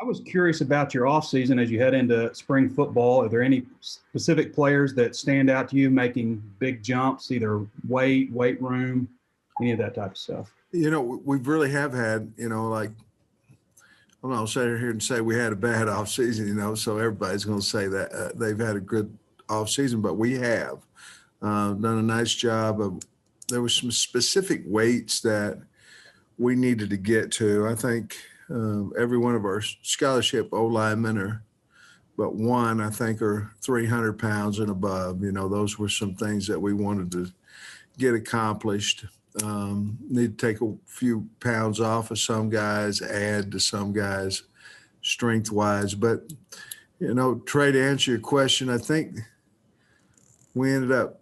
I was curious about your offseason as you head into spring football. Are there any specific players that stand out to you making big jumps, either weight room, any of that type of stuff? We really have had, like, I'm not going to sit here and say we had a bad offseason, so everybody's going to say that they've had a good offseason, but we have done a nice job of, there were some specific weights that we needed to get to. I think every one of our scholarship O-linemen but one, I think, are 300 pounds and above. Those were some things that we wanted to get accomplished. Need to take a few pounds off of some guys, add to some guys strength-wise. But, Trey, to answer your question, I think we ended up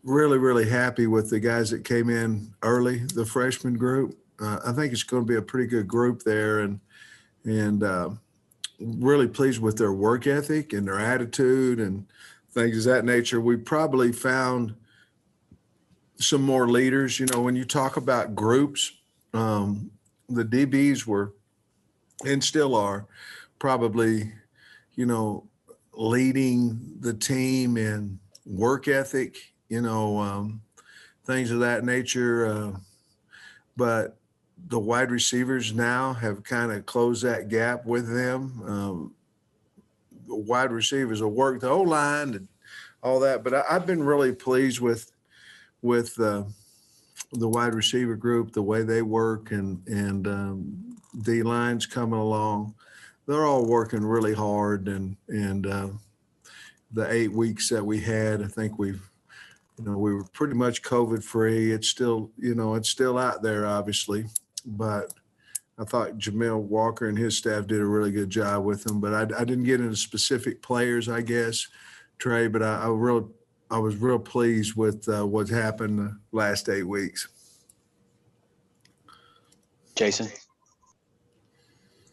really, really happy with the guys that came in early, the freshman group. I think it's going to be a pretty good group there, and really pleased with their work ethic and their attitude and things of that nature. We probably found some more leaders. When you talk about groups, the DBs were and still are probably, leading the team in work ethic, things of that nature. But the wide receivers now have kind of closed that gap with them. The wide receivers will work the O-line and all that. But I've been really pleased with the wide receiver group, the way they work, and D-line's coming along. They're all working really hard, and the 8 weeks that we had, I think we were pretty much COVID free. It's still, it's still out there, obviously, but I thought Jamil Walker and his staff did a really good job with them. But I didn't get into specific players, I guess, Trey, but I was real pleased with what happened the last 8 weeks. Jason?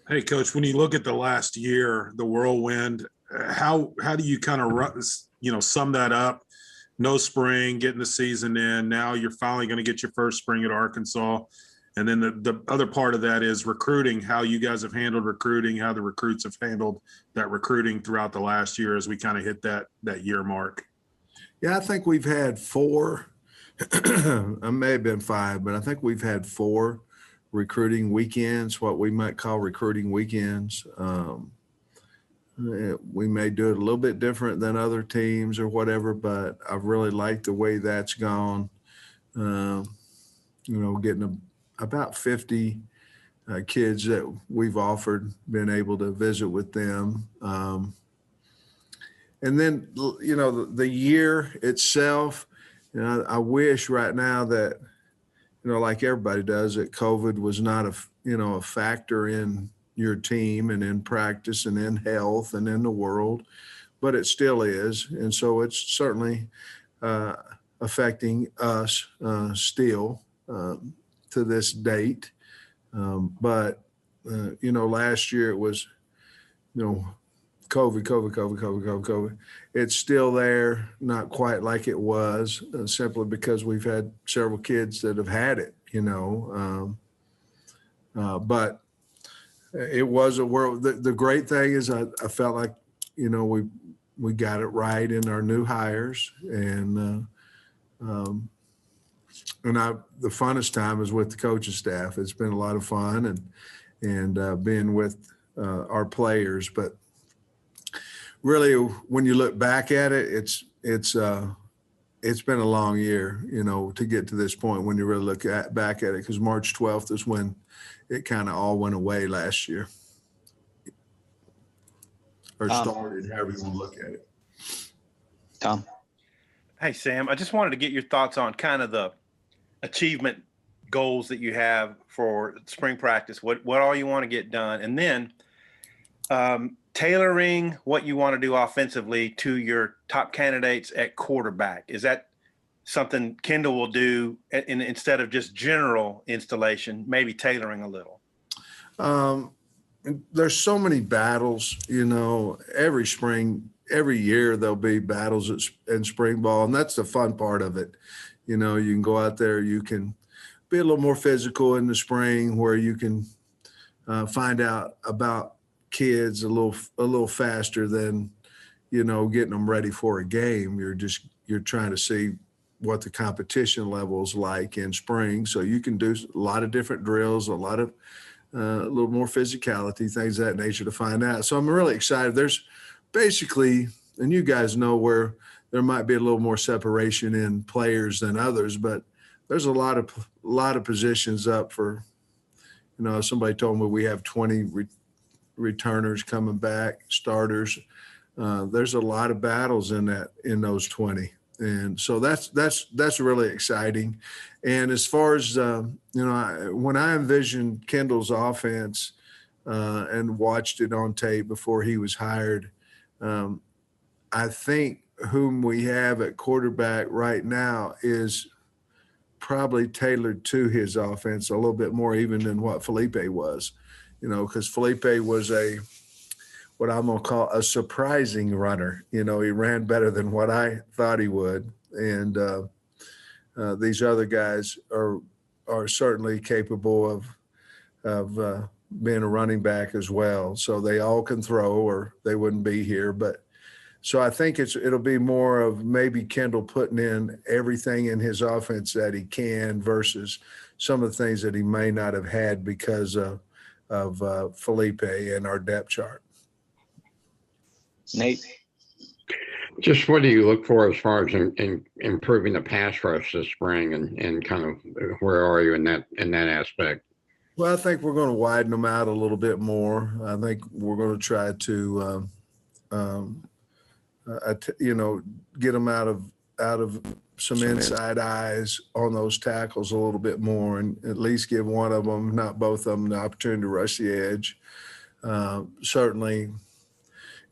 Hey, Coach, when you look at the last year, the whirlwind, how do you kind of sum that up? No spring, getting the season in. Now you're finally going to get your first spring at Arkansas. And then the other part of that is recruiting, how you guys have handled recruiting, how the recruits have handled that recruiting throughout the last year as we kind of hit that year mark. Yeah, I think we've had 4, I may have been 5, but I think we've had 4 recruiting weekends, what we might call recruiting weekends. We may do it a little bit different than other teams or whatever, but I've really liked the way that's gone. Getting about 50 kids that we've offered, been able to visit with them. And then, the year itself, I wish right now that, like everybody does, that COVID was not a factor in your team and in practice and in health and in the world, but it still is. And so it's certainly affecting us still to this date. But last year it was, COVID. It's still there, not quite like it was, simply because we've had several kids that have had it, but it was a world. The great thing is I felt like, we got it right in our new hires, and the funnest time is with the coaching staff. It's been a lot of fun and being with our players, but really, when you look back at it, it's been a long year, to get to this point when you really look back at it, because March 12th is when it kind of all went away last year, or started, however you want to look at it. Tom? Hey, Sam, I just wanted to get your thoughts on kind of the achievement goals that you have for spring practice, what all you want to get done, and then tailoring what you want to do offensively to your top candidates at quarterback. Is that something Kendall will do instead of just general installation, maybe tailoring a little? There's so many battles, every spring, every year there'll be battles in spring ball, and that's the fun part of it. You can go out there, you can be a little more physical in the spring, where you can find out about kids a little faster than, getting them ready for a game. You're trying to see what the competition level is like in spring. So you can do a lot of different drills, a lot of a little more physicality, things of that nature to find out. So I'm really excited. There's basically, and you guys know where there might be a little more separation in players than others, but there's a lot of positions up for, somebody told me we have 20 returners coming back, starters. There's a lot of battles in those 20. And so that's really exciting. And as far as, when I envisioned Kendall's offense and watched it on tape before he was hired, I think whom we have at quarterback right now is probably tailored to his offense a little bit more even than what Felipe was, because Felipe was what I'm going to call a surprising runner. He ran better than what I thought he would. And these other guys are certainly capable of being a running back as well. So they all can throw or they wouldn't be here. But so I think it'll be more of maybe Kendall putting in everything in his offense that he can versus some of the things that he may not have had because of Felipe and our depth chart. Nate? Just what do you look for as far as in improving the pass rush this spring and kind of where are you in that aspect? Well, I think we're going to widen them out a little bit more. I think we're going to try to, get them out of some inside eyes on those tackles a little bit more and at least give one of them, not both of them, the opportunity to rush the edge. Certainly,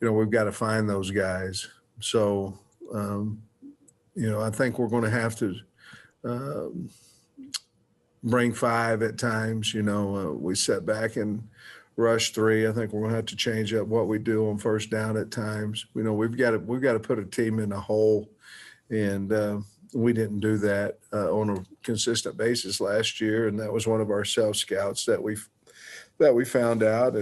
we've got to find those guys. So, I think we're going to have to bring 5 at times. We set back and rush 3. I think we're going to have to change up what we do on first down at times. We've got to put a team in a hole, and we didn't do that on a consistent basis last year. And that was one of our self scouts that we found out.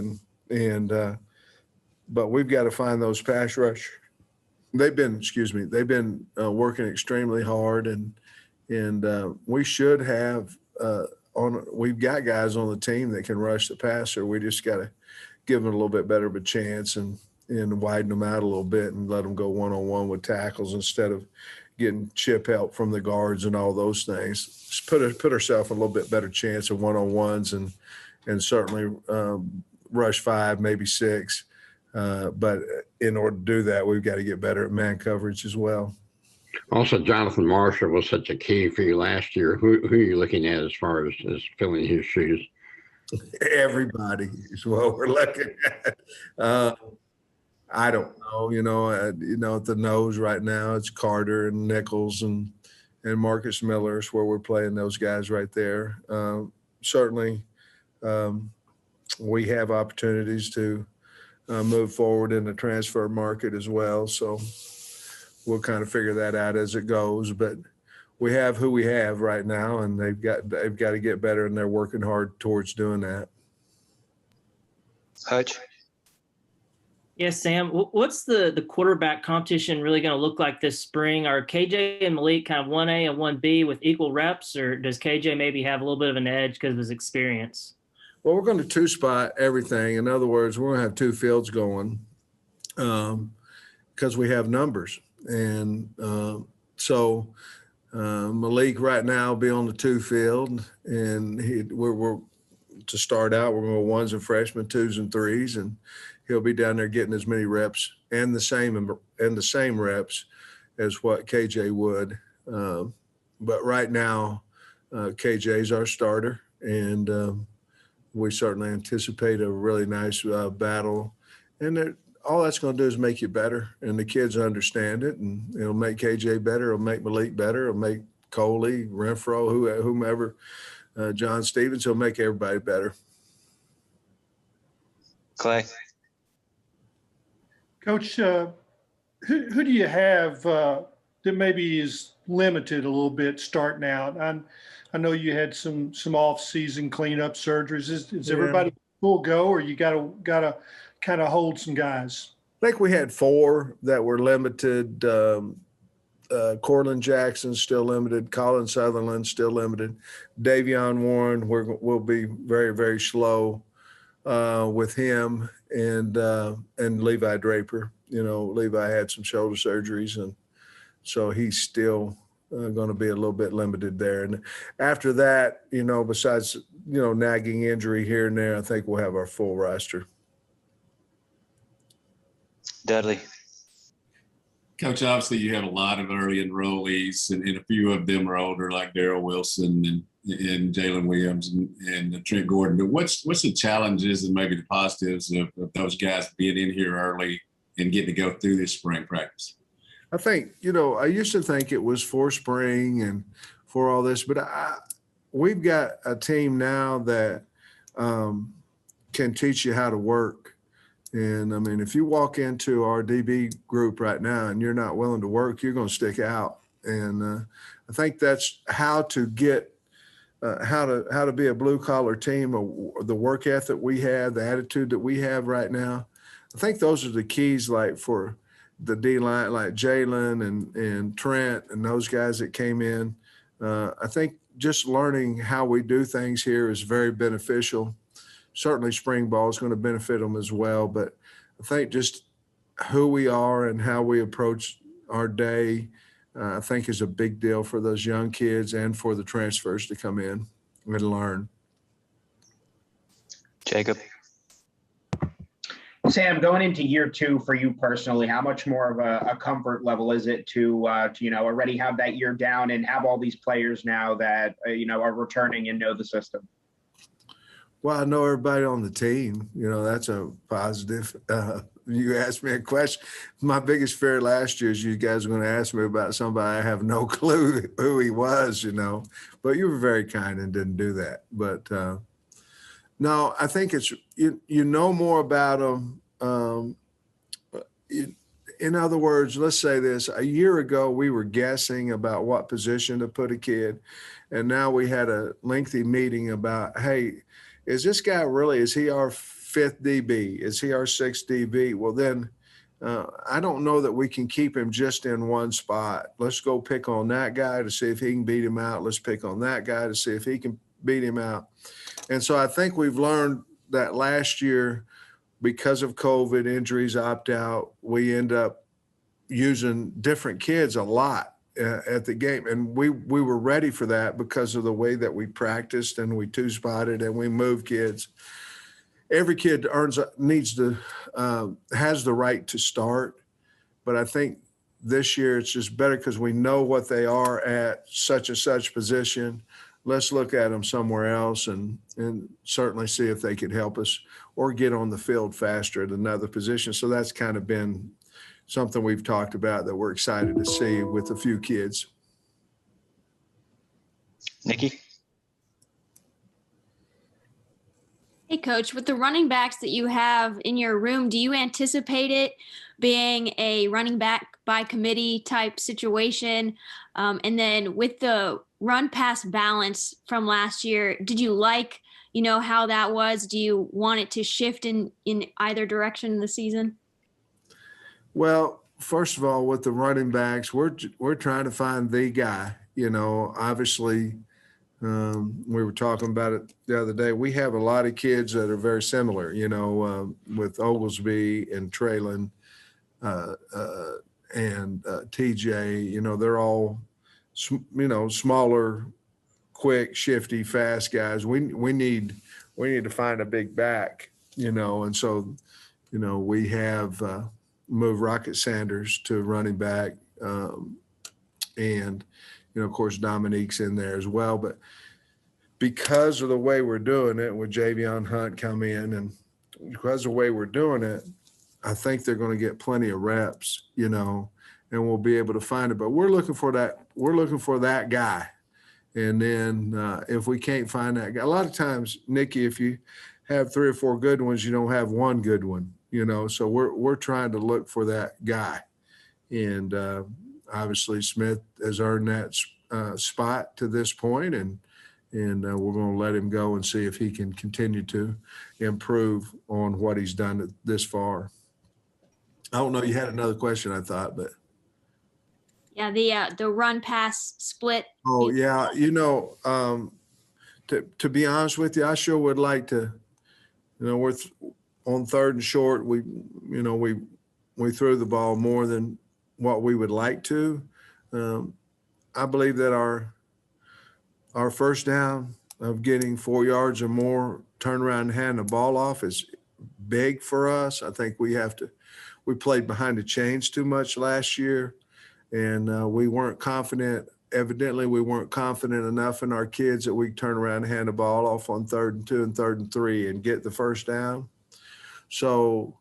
But we've got to find those pass rush. They've been working extremely hard, and we should have we've got guys on the team that can rush the passer. We just got to give them a little bit better of a chance and widen them out a little bit and let them go one-on-one with tackles instead of getting chip help from the guards and all those things. Just put ourselves a little bit better chance of one-on-ones and certainly rush 5, maybe 6. But in order to do that, we've got to get better at man coverage as well. Also, Jonathan Marshall was such a key for you last year. Who are you looking at as far as filling his shoes? Everybody is what we're looking at. I don't know. At the nose right now, it's Carter and Nichols and Marcus Miller is where we're playing those guys right there. Certainly, we have opportunities to move forward in the transfer market as well. So we'll kind of figure that out as it goes. But we have who we have right now, and they've got to get better, and they're working hard towards doing that. Hutch? Yes, Sam. What's the quarterback competition really going to look like this spring? Are KJ and Malik kind of 1A and 1B with equal reps, or does KJ maybe have a little bit of an edge because of his experience? Well, we're going to 2-spot everything. In other words, we're going to have 2 fields going because we have numbers. And so Malik right now will be on the 2 field, and we're to start out, we're going to go 1s and freshmen, 2s and 3s, and he'll be down there getting as many reps and the same reps as what KJ would. But right now, KJ's our starter, and we certainly anticipate a really nice battle. And all that's going to do is make you better, and the kids understand it, and it'll make KJ better. It'll make Malik better. It'll make Coley, Renfro, whomever, John Stevens. It'll make everybody better. Clay? Coach, who do you have that maybe is limited a little bit starting out? I know you had some off-season cleanup surgeries. Is everybody full go, or you got to kind of hold some guys? I think we had 4 that were limited. Cortland Jackson still limited. Colin Sutherland still limited. Davion Warren, we'll be very, very slow with him, and Levi Draper. You know, Levi had some shoulder surgeries, and so he's still going to be a little bit limited there. And after that, you know, besides, you know, nagging injury here and there, I think we'll have our full roster. Dudley. Coach, obviously you have a lot of early enrollees, and a few of them are older, like Darrell Wilson and Jalen Williams and Trent Gordon. But what's the challenges and maybe the positives of those guys being in here early and getting to go through this spring practice? I think, you know, I used to think it was for spring and for all this, but we've got a team now that can teach you how to work. And I mean, if you walk into our DB group right now and you're not willing to work, you're going to stick out. And I think that's how to get how to be a blue collar team, the work ethic we have, the attitude that we have right now. I think those are the keys, like for the D line, like Jalen and Trent and those guys that came in. I think just learning how we do things here is very beneficial. Certainly spring ball is going to benefit them as well. But I think just who we are and how we approach our day, I think is a big deal for those young kids and for the transfers to come in and learn. Jacob. Sam, going into year 2 for you personally, how much more of a comfort level is it to you know, already have that year down and have all these players now that, you know, are returning and know the system? Well, I know everybody on the team. You know, that's a positive. You asked me a question. My biggest fear last year is you guys are going to ask me about somebody I have no clue who he was, you know. But you were very kind and didn't do that. But, no, I think it's you know more about them. In other words, let's say this. A year ago, we were guessing about what position to put a kid. And now we had a lengthy meeting about, hey, is this guy really, is he our 5th DB? Is he our 6th DB? Well, then I don't know that we can keep him just in one spot. Let's go pick on that guy to see if he can beat him out. Let's pick on that guy to see if he can beat him out. And so I think we've learned that last year, because of COVID, injuries, opt-out, we end up using different kids a lot at the game. And we were ready for that because of the way that we practiced and we two-spotted and we moved kids. Every kid has the right to start, but I think this year it's just better because we know what they are at such and such position. Let's look at them somewhere else and certainly see if they could help us or get on the field faster at another position. So that's kind of been something we've talked about that we're excited to see with a few kids. Nikki? Hey, Coach, with the running backs that you have in your room, do you anticipate it being a running back by committee type situation? And then with the run pass balance from last year, did you like, you know, how that was? Do you want it to shift in either direction in the season? Well, first of all, with the running backs, we're trying to find the guy. You know, obviously, we were talking about it the other day. We have a lot of kids that are very similar, you know, with Oglesby and Traylon and TJ. You know, they're all, you know, smaller, quick, shifty, fast guys. We need to find a big back, you know, and so, you know, we have moved Rocket Sanders to running back, and you know, of course, Dominique's in there as well. But because of the way we're doing it, with Javion Hunt come in, and because of the way we're doing it, I think they're going to get plenty of reps, you know, and we'll be able to find it. But we're looking for that. We're looking for that guy. And then if we can't find that guy, a lot of times, Nikki, if you have 3 or 4 good ones, you don't have one good one, you know. So we're trying to look for that guy. And obviously Smith has earned that spot to this point, and and we're going to let him go and see if he can continue to improve on what he's done this far. I don't know. You had another question, I thought, but. Yeah, the run pass split. Oh yeah, to be honest with you, I sure would like to. We're on 3rd and short. We threw the ball more than what we would like to. I believe that our first down of getting 4 yards or more, turn around and hand the ball off is big for us. I think we played behind the chains too much last year, and we weren't confident. Evidently, we weren't confident enough in our kids that we could turn around and hand the ball off on 3rd and 2 and 3rd and 3 and get the first down. So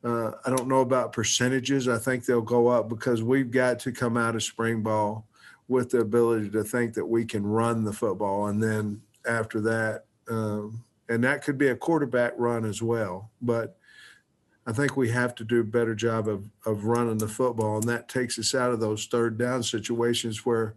I don't know about percentages. I think they'll go up because we've got to come out of spring ball with the ability to think that we can run the football. And then after that, and that could be a quarterback run as well. But I think we have to do a better job of running the football, and that takes us out of those 3rd down situations where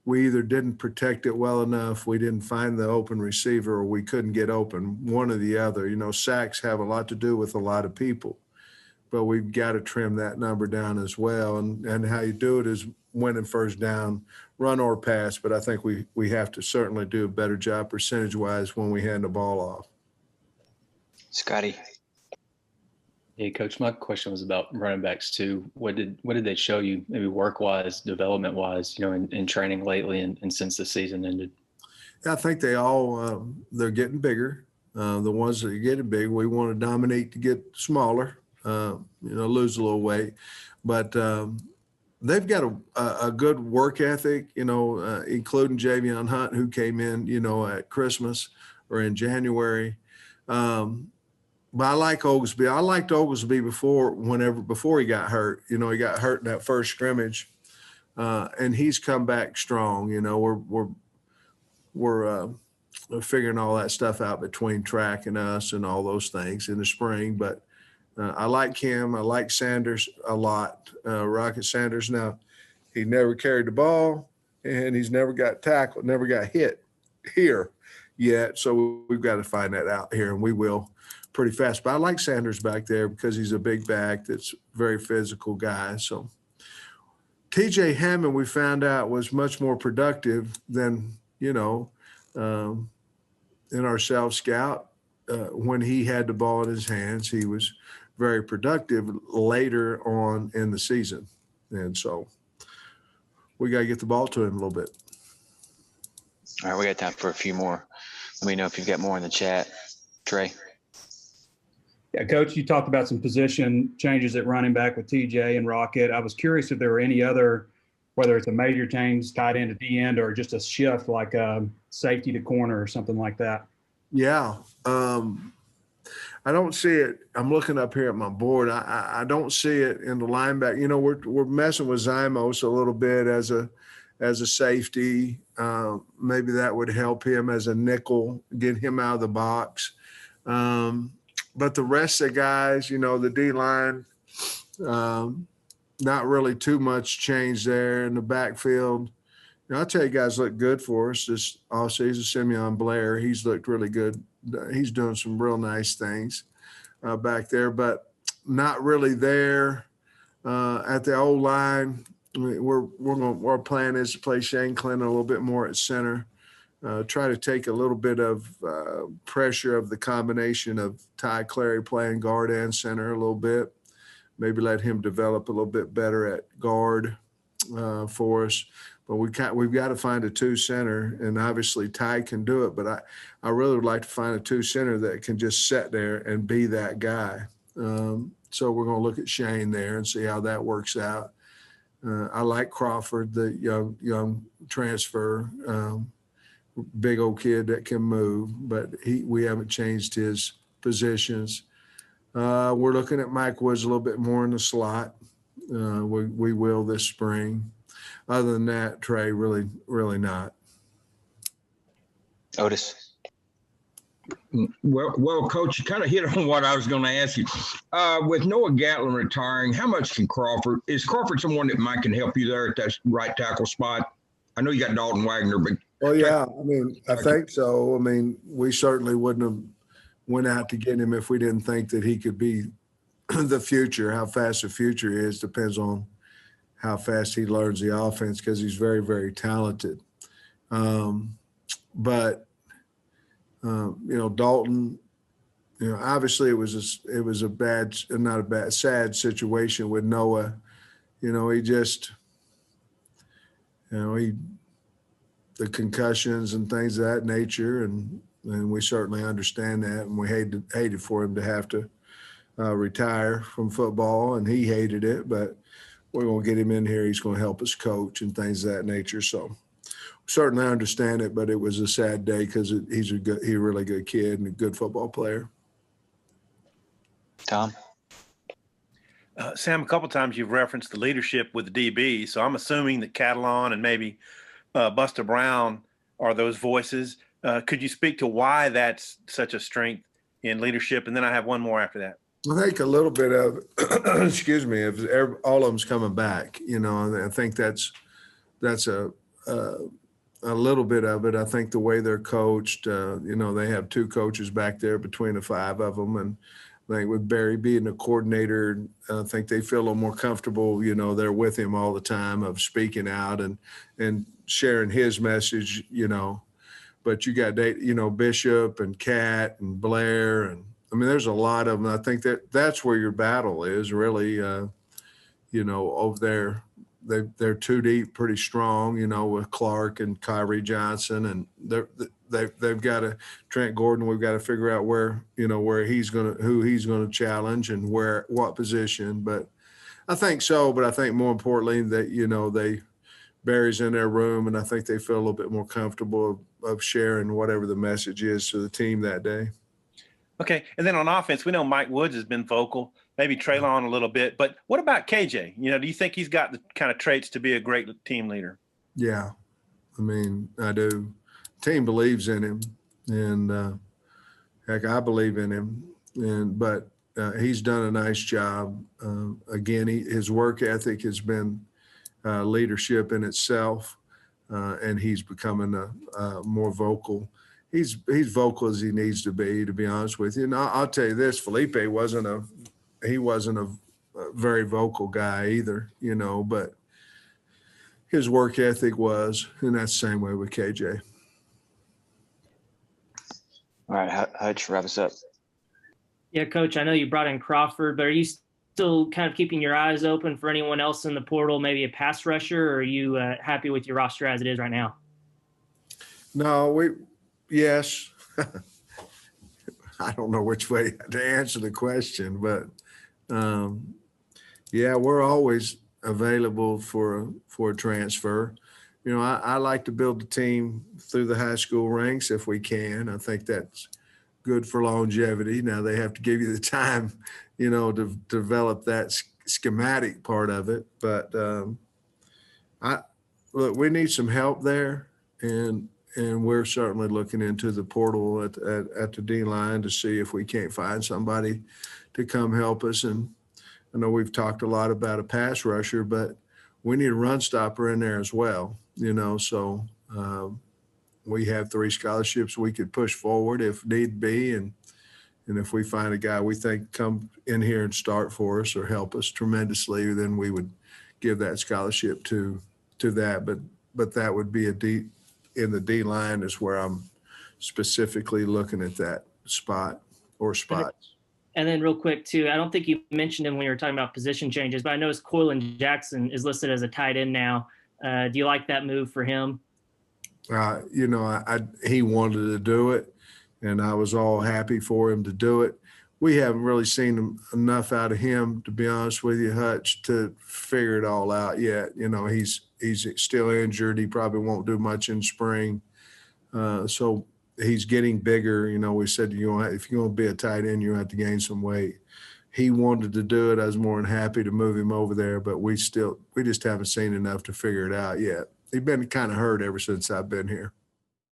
we either didn't protect it well enough, we didn't find the open receiver, or we couldn't get open, one or the other. Sacks have a lot to do with a lot of people, but we've got to trim that number down as well. And how you do it is winning first down, run or pass, but I think we have to certainly do a better job percentage-wise when we hand the ball off. Scotty. Hey, Coach, my question was about running backs too. What did they show you, maybe work-wise, development-wise, in training lately and since the season ended? Yeah, I think they all they're getting bigger. The ones that are getting big, we want to dominate to get smaller, lose a little weight. But they've got a good work ethic, including Javion Hunt, who came in, at Christmas or in January. But I like Oglesby. I liked Oglesby before he got hurt. He got hurt in that first scrimmage, and he's come back strong. We're figuring all that stuff out between track and us and all those things in the spring. But I like him. I like Sanders a lot. Rocket Sanders. Now, he never carried the ball, and he's never got tackled, never got hit here yet. So we've got to find that out here, and we will pretty fast. But I like Sanders back there because he's a big back that's a very physical guy. So TJ Hammond, we found out, was much more productive than, in our self-scout. When he had the ball in his hands, he was very productive later on in the season. And so we got to get the ball to him a little bit. All right, we got time for a few more. Let me know if you've got more in the chat. Trey. Yeah, Coach, you talked about some position changes at running back with TJ and Rocket. I was curious if there were any other, whether it's a major change, tight end to D end, or just a shift like safety to corner or something like that. Yeah. I don't see it. I'm looking up here at my board. I don't see it in the linebacker. We're messing with Zymos a little bit as a safety. Maybe that would help him as a nickel, get him out of the box. But the rest of the guys, the D-line, not really too much change there in the backfield. I'll tell you guys look good for us this offseason. Simeon Blair, he's looked really good. He's doing some real nice things back there, but not really there at the O-line. Our plan is to play Shane Clinton a little bit more at center. Try to take a little bit of pressure of the combination of Ty Clary playing guard and center a little bit. Maybe let him develop a little bit better at guard for us. But we've got to find a 2 center, and obviously Ty can do it. But I really would like to find a 2 center that can just sit there and be that guy. So we're going to look at Shane there and see how that works out. I like Crawford, the young transfer. Big old kid that can move, but we haven't changed his positions. We're looking at Mike Woods a little bit more in the slot. We will this spring. Other than that, Trey, really, really not. Otis. Well, Coach, you kind of hit on what I was going to ask you. With Noah Gatlin retiring, how much can is Crawford someone that might can help you there at that right tackle spot? I know you got Dalton Wagner, but Well, yeah, I mean, I think so. I mean, we certainly wouldn't have went out to get him if we didn't think that he could be the future. How fast the future is depends on how fast he learns the offense because he's very, very talented. But Dalton, obviously it was a bad, not a bad, sad situation with Noah. He just, the concussions and things of that nature, and we certainly understand that, and we hated for him to have to retire from football, and he hated it, but we're going to get him in here. He's going to help us coach and things of that nature. So certainly understand it, but it was a sad day because he's a really good kid and a good football player. Tom? Sam, a couple times you've referenced the leadership with the DB, so I'm assuming that Catalon and maybe Buster Brown are those voices. Could you speak to why that's such a strength in leadership? And then I have one more after that. I think a little bit of, excuse me, if all of them's coming back, I think that's a little bit of it. I think the way they're coached, they have two coaches back there between the five of them, and I think with Barry being a coordinator, I think they feel a little more comfortable. They're with him all the time of speaking out and sharing his message. But you got Bishop and Cat and Blair, and I mean there's a lot of them. I think that's where your battle is really. Over there, they're too deep, pretty strong. With Clark and Kyrie Johnson, and they've got Trent Gordon. We've got to figure out where who he's gonna challenge and what position. But I think so. But I think more importantly that Barry's in their room, and I think they feel a little bit more comfortable of sharing whatever the message is to the team that day. Okay, and then on offense, we know Mike Woods has been vocal, maybe Traylon a little bit, but what about KJ? Do you think he's got the kind of traits to be a great team leader? Yeah, I mean, I do. Team believes in him, and heck, I believe in him. But he's done a nice job. Again, his work ethic has been leadership in itself, and he's becoming more vocal. He's vocal as he needs to be honest with you. And I'll tell you this: Felipe wasn't a very vocal guy either, but his work ethic was, and that's the same way with KJ. All right, Hutch, wrap us up. Yeah, Coach, I know you brought in Crawford, but are you still kind of keeping your eyes open for anyone else in the portal, maybe a pass rusher, or are you happy with your roster as it is right now? No, yes. I don't know which way to answer the question, but yeah, we're always available for a transfer. I like to build the team through the high school ranks if we can. I think that's good for longevity. Now they have to give you the time, to develop that schematic part of it. But look, we need some help there, and we're certainly looking into the portal at the D line to see if we can't find somebody to come help us. And I know we've talked a lot about a pass rusher, but we need a run stopper in there as well, so we have 3 scholarships we could push forward if need be. And if we find a guy we think come in here and start for us or help us tremendously, then we would give that scholarship to that. But that would be in the D line is where I'm specifically looking at that spot or spots. And then real quick too, I don't think you mentioned him when you were talking about position changes, but I noticed Coylin Jackson is listed as a tight end now. Do you like that move for him? He wanted to do it, and I was all happy for him to do it. We haven't really seen enough out of him, to be honest with you, Hutch, to figure it all out yet. He's still injured. He probably won't do much in spring. So he's getting bigger. We said, if you're going to be a tight end, you have to gain some weight. He wanted to do it. I was more than happy to move him over there, but we just haven't seen enough to figure it out yet. He's been kind of hurt ever since I've been here.